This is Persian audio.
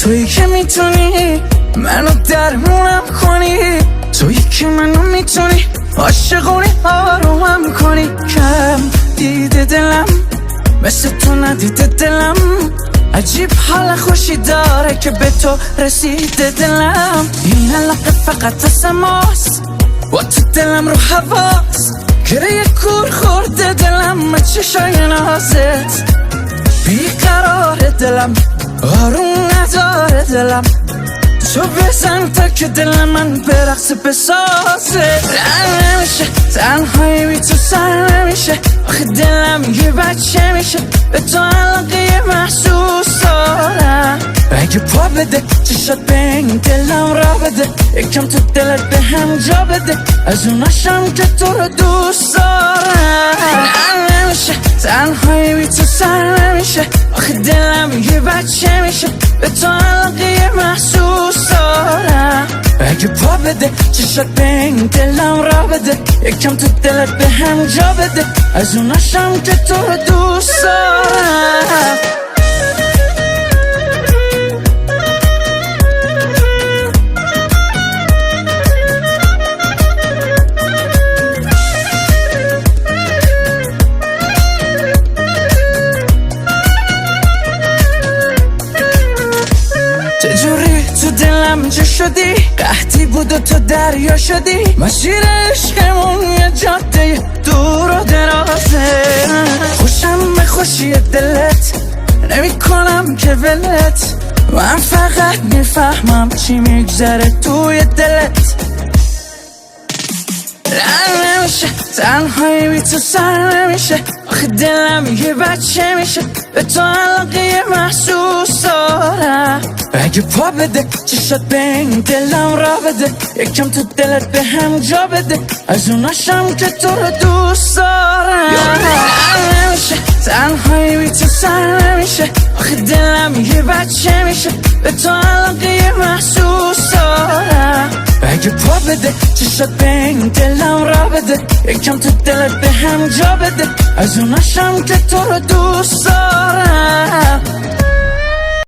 تویی که میتونی منو درمونم کنی، تویی که منو میتونی عاشقونی آرومم کنی. کم دیده دلم مثل تو ندیده دلم، عجیب حال خوشی داره که به تو رسیده دلم. این علاقه فقط از ماست و تو دلم رو حواست، گره کور خورده دلم چشای نازت. بیقرار دلم آروم نداره دلم، تو بزن تا که دل من به رقص بسازه. نمیشه تنهایی بی تو سر نمیشه، آخه دلم یه بچه میشه، به تو علاقه محسوس دارم. اگه پا بده چشات به این دلم را بده، یکم تو دلت به هم جا بده، از اوناشم که تو رو دوست دارم. نمیشه تنهایی بی تو سر نمیشه، آخه دلم یه بچه میشه، به تو علاقه محسوس دارم. اگه پا بده چشات به این دلم را بده، یکم تو دلت به هم جا بده، از اوناشم که تو رو دوست دارم. چجوری تو دلم جا شدی، قحطی بود و تو دریا شدی، مسیر عشقمون یه جاده دور و درازه. خوشم به خوشی دلت نمی کنم که ولت، من فقط میفهمم چی میگذره توی دلت. نمیشه تنهایی بی تو سر نمیشه، آخه دلم یه بچه میشه، به تو علاقه محسوس دارم. اگه پا بده چشات به این دلم را بده، یکم تو دلت به هم جا بده، از اوناشم که تو رو دوست دارم. نمیشه تنهایی بی تو سر نمیشه، آخه دلم یه بچه میشه، به تو علاقه محسوس دارم. اگه پا بده چشات به این دلم را بده، یکم تو دلت به هم جا بده، از اوناشم که تو رو دوست دارم.